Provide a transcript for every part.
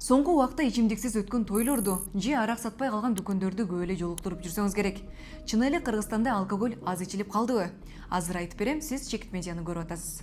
Соңғы уақытта ичимдиксиз өткөн тойлорду же арак сатпай калган дүкөндөрдү көп эле жолуктуруп жүрсөңүз керек. Чын эле Кыргызстанда алкоголь аз ичилип калдыбы? Азыр айтып берем, сиз Чекит медианы көрүп атасыз.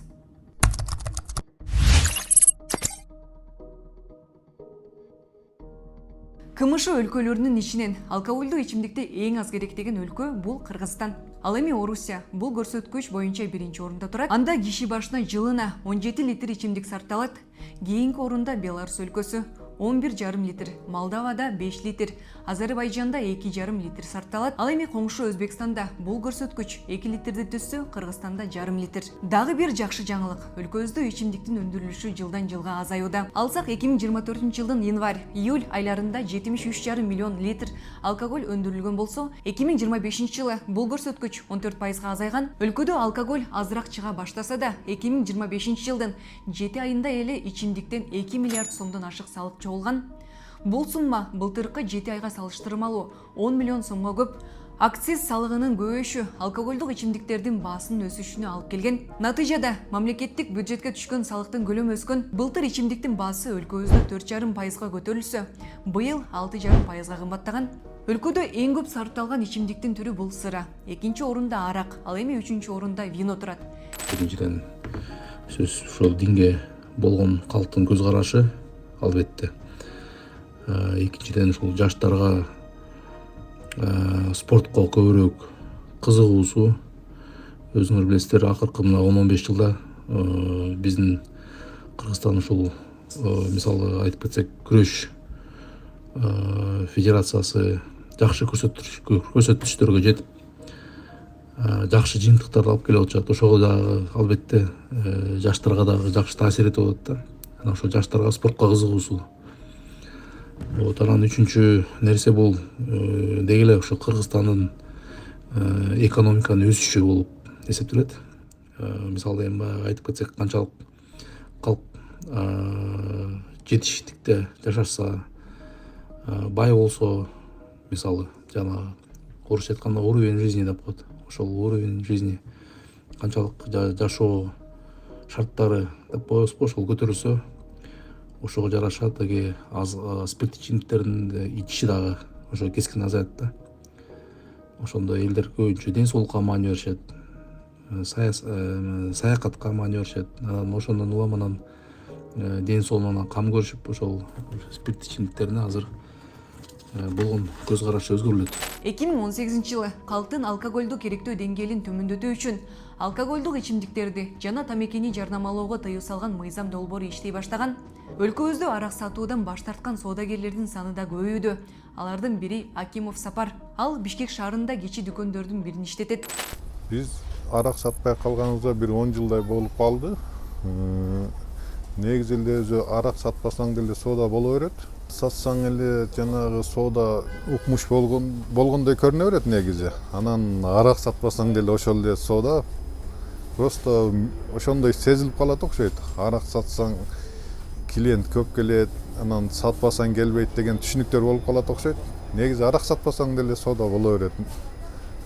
КМШ өлкөлөрүнүн ичинен алкогольдуу ичимдикти эң аз керектеген өлкө бул Кыргызстан. Ал эми Орусия бул көрсөткүч боюнча биринчи орунда турат. Анда киши башына жылына 17 литр ичимдик сарпталат. Кийинки орунда Беларусь өлкөсү 11,5 литр, Молдовада 5 литр, Азербайжанда 2,5 литр сарпталат. Ал эми коңшу Өзбекстанда бул көрсөткүч 2 литрди түзсө, Кыргызстанда 1,5 литр. Дагы бир жакшы жаңылык, өлкөбүздө ичимдиктин өндүрүлүшү жылдан жылга азаюуда. Алсак 2024 жылдын январь-июль айларында 73,5 миллион литр алкоголь өндүрүлгөн болсо, 2025 жылы бул көрсөткүч 14%га азайган. Өлкөдө алкоголь азыраак чыга баштаса да, 2025 жылдын 7 айында эле ичимдиктен 2 миллиард сомдон ашык салык чогулган. Бул сумма былтыркы 7 айга салыштырмалуу 10 миллион сомго көп. Акциз салыгынын көбөйүшү алкогольдук ичимдиктердин баасынын өсүшүнө алып келген. Натыйжада мамлекеттик бюджетке түшкөн салыктын көлөмү өскөн. Былтыр ичимдиктин баасы өлкөбүздө 4,5%га көтөрүлсө, быйыл 6,5%га кымбаттаган. Өлкөдө эң көп сарпталган ичимдиктин түрү бул сыра. Экинчи орунда арак, ал эми үчүнчү орунда вино турат. Биринчиден сөз ушул динге болгон калктын көз карашы албетте. Экинчиден ушул жаштарга спортко көбүрөөк кызыгуусу. Өзүңөр билесиздер, акыркы мына 10-15 жылда биздин Кыргызстан ушул мисалы айтып кетсек, күрөш федерациясы жакшы көрсөтүштөргө жетип, жакшы жыйынтыктарды алып келип атышат. Ошого дагы албетте жаштарга дагы жакшы таасир этип атат да. Анан ошо жаштарга спортко кызыгуусу. Анан үчүнчү нерсе бул деги эле ошо Кыргызстандын экономиканын өсүшү болуп эсептелет. Мисалы эми айтып кетсек, канчалык калк жетиштикте жашашса, бай болсо, мисалы жана орусча айтканда уровень жизни деп коет. Ошол уровень жизни канчалык жашоо шарттары деп коебузбу, ошол көтөрүлсө, ошого жараша деги спирт ичимдиктерин ичиши дагы ошо кескин азаят да. Ошондо элдер көбүнчө ден соолукка маани беришет, саякатка маани беришет. Анан ошондон улам анан ден соолугуна кам көрүшүп, ошол спирт ичимдиктерине азыр болгон көз карашы өзгөрүлөт. 2018 жылы калктын алкогольду керектөө деңгээлин төмөндөтүү үчүн алкогольдук ичимдиктерди жана тамекини жарнамалоого тыюу салган мыйзам долбоору иштей баштаган. Өлкөбүздө арак сатуудан баш тарткан соодагерлердин саны да көбөйүүдө. Алардын бири Акимов Сапар. Ал Бишкек шаарында кичи дүкөндөрдүн бирин иштетет. Биз арак сатпай калганыбызга бир 10 жылдай болуп калды. Негизи эле өзү арак сатпасаң деле соода боло берет. Сатсаң эле жанагы соода укмуш болгондой көрүнө берет негизи. Анан арак сатпасаң деле ошол эле соода просто ошондой сезилип калат окшойт. Арак сатсаң клиент көп келет, анан сатпасаң келбейт деген түшүнүктөр болуп калат окшойт. Негизи арак сатпасаң деле соода боло берет.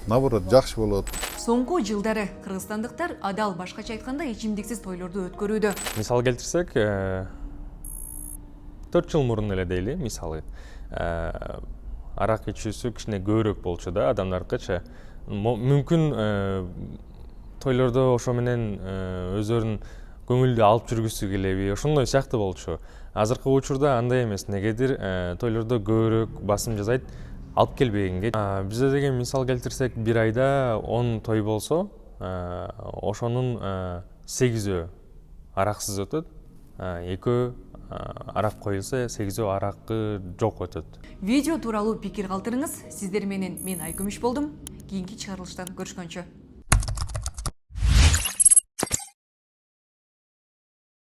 Наоборот, жакшы болот. Соңку жылдары кыргызстандыктар адал, башкача айтканда, ичимдиксиз тойлорду өткөрүүдө. Мисал келтирсек, 4 жыл мурун эле дейли, мисалы, арак ичүүсү кичине көбүрөөк болчу да адамдардыкыча. Мүмкүн тойлордо ошо менен өздөрүнүн көңүлдү алып жүргүсү келеби, ошондой сыяктуу болчу. Азыркы учурда андай эмес, негедир тойлордо көбүрөөк басым жасайт, алып келбегенге. Бизде деген мисал келтирсек, бир айда 10 той болсо, ошонун 8-өө араксыз өтөт, 2-өө арак коюлса, 8-өө аракы жок өтөт. Видео тууралуу пикир калтырыңыз. Сиздер менен мен Айкүмүш болдум. Кийинки чыгарылыштан көрүшкөнчө.